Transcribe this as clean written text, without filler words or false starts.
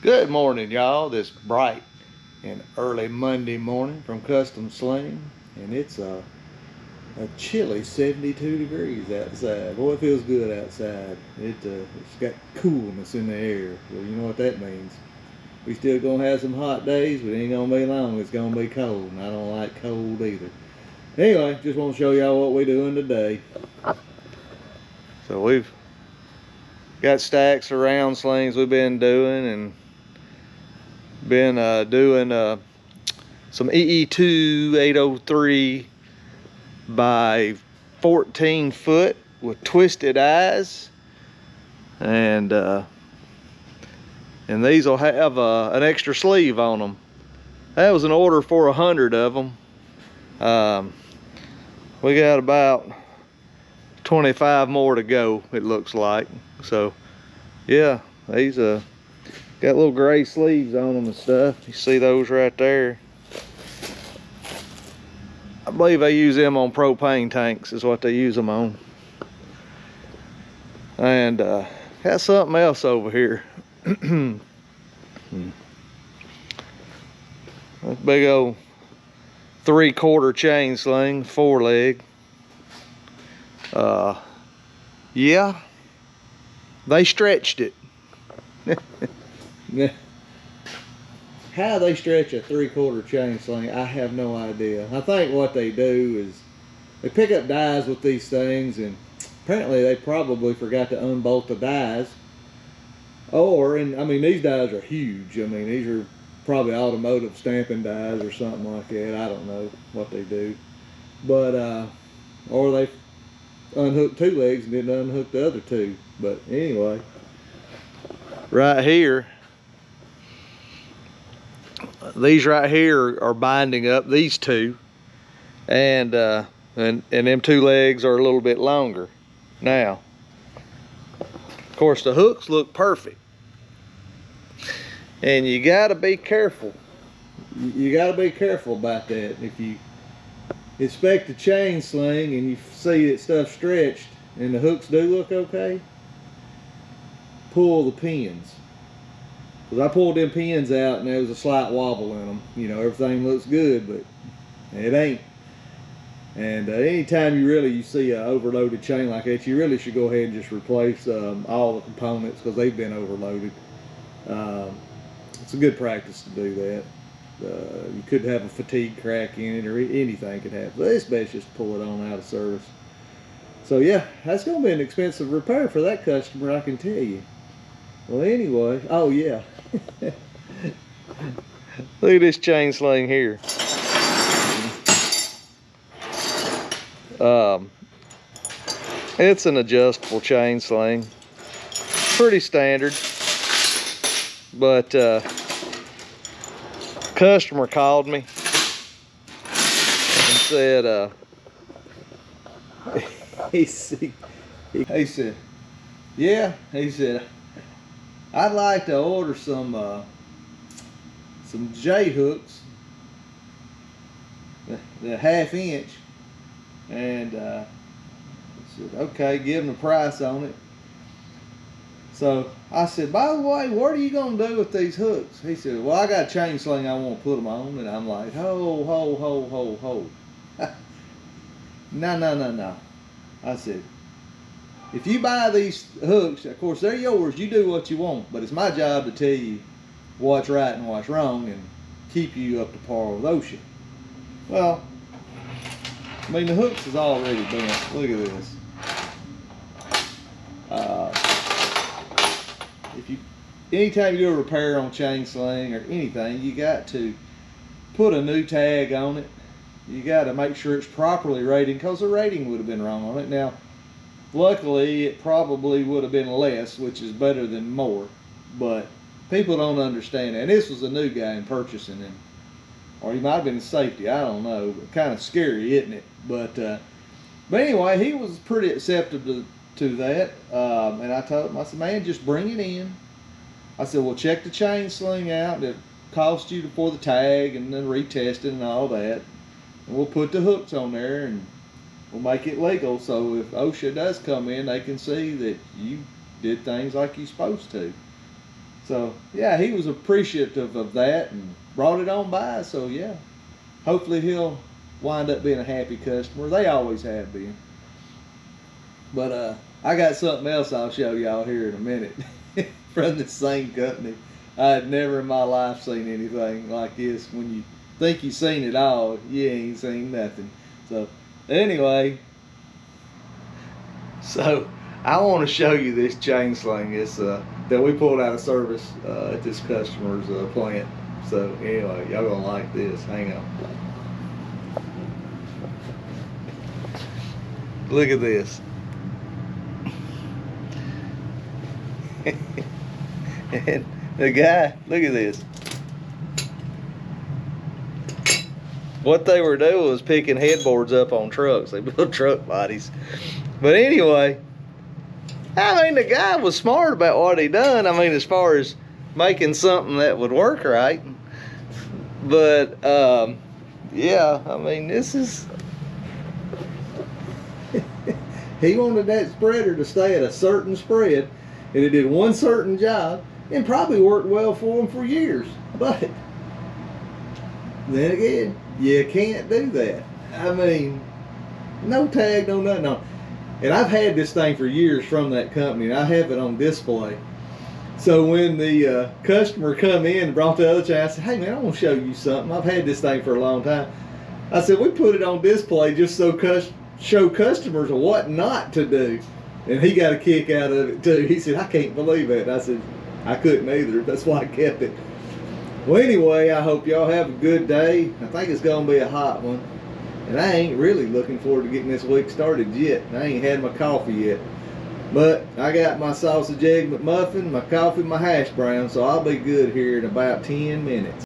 Good morning, y'all. This bright and early Monday morning from Custom Sling, and it's a chilly 72 degrees outside. Boy, it feels good outside. It's got coolness in the air. Well, you know what that means. We still gonna have some hot days, but it ain't gonna be long. It's gonna be cold, and I don't like cold either. Anyway, just want to show y'all what we're doing today. So we've got stacks of round slings we've been doing, and been doing some EE2 803 by 14 foot with twisted eyes, and these will have an extra sleeve on them. That was an order for 100 of them. We got about 25 more to go, it looks like. So yeah, these got little gray sleeves on them and stuff. You see those right there. I believe they use them on propane tanks is what they use them on. And got something else over here. That big old 3/4 chain sling, 4-leg. Yeah, they stretched it. How they stretch a 3/4 chain sling, I have no idea. I think what they do is they pick up dies with these things, and apparently they probably forgot to unbolt the dies. And I mean, these dies are huge. I mean, these are probably automotive stamping dies or something like that. I don't know what they do. But, or they unhooked 2 legs and didn't unhook the other 2. But anyway, right here, these right here are binding up these 2, and them 2 legs are a little bit longer. Now, of course, the hooks look perfect, and you got to be careful. You got to be careful about that. If you inspect the chain sling and you see that stuff stretched and the hooks do look okay, pull the pins. Because I pulled them pins out and there was a slight wobble in them. You know, everything looks good, but it ain't. And anytime you see an overloaded chain like that, you really should go ahead and just replace all the components because they've been overloaded. It's a good practice to do that. You could have a fatigue crack in it, or anything could happen. But it's best just pull it on out of service. So yeah, that's going to be an expensive repair for that customer, I can tell you. Well, anyway, oh yeah. Look at this chain sling here. It's an adjustable chain sling. Pretty standard. But customer called me and said, he said, yeah, he said, I'd like to order some J hooks, the 1/2 inch, and I said, okay, give him the price on it. So I said, by the way, what are you gonna do with these hooks? He said, well, I got a chain sling I want to put them on. And I'm like, ho. No. I said, if you buy these hooks, of course they're yours, you do what you want, but it's my job to tell you what's right and what's wrong and keep you up to par with OSHA. Well, I mean, the hooks is already bent. Look at this. Anytime you do a repair on chain sling or anything, you got to put a new tag on it. You got to make sure it's properly rated, because the rating would have been wrong on it. Now, luckily, it probably would have been less, which is better than more, but people don't understand that. And this was a new guy in purchasing him, or he might have been in safety, I don't know. But kind of scary, isn't it? But anyway, he was pretty acceptive to that, and I told him, I said, man, just bring it in. I said, well, check the chain sling out. It cost you for the tag and then retest it and all that. And we'll put the hooks on there and we'll make it legal, so if OSHA does come in, they can see that you did things like you're supposed to. So yeah, he was appreciative of that and brought it on by. So yeah, hopefully he'll wind up being a happy customer. They always have been. But I got something else I'll show y'all here in a minute from the same company. I had never in my life seen anything like this. When you think you've seen it all, you ain't seen nothing. So anyway, so I want to show you this chain sling. It's that we pulled out of service at this customer's plant. So anyway, y'all gonna like this. Hang on. Look at this. And the guy, look at this. What they were doing was picking headboards up on trucks. They built truck bodies. But anyway, I mean, the guy was smart about what he done. I mean, as far as making something that would work right. But yeah, I mean, this is. He wanted that spreader to stay at a certain spread, and it did one certain job, and probably worked well for him for years. But then again, you can't do that. I mean, no tag, no nothing on. And I've had this thing for years from that company, and I have it on display. So when the customer come in and brought the other chain, I said, hey man, I want to show you something. I've had this thing for a long time. I said, we put it on display just so show customers what not to do. And he got a kick out of it too. He said, I can't believe it. I said, I couldn't either. That's why I kept it. Well, anyway, I hope y'all have a good day. I think it's going to be a hot one. And I ain't really looking forward to getting this week started yet. I ain't had my coffee yet. But I got my sausage egg McMuffin, my coffee, my hash brown, so I'll be good here in about 10 minutes.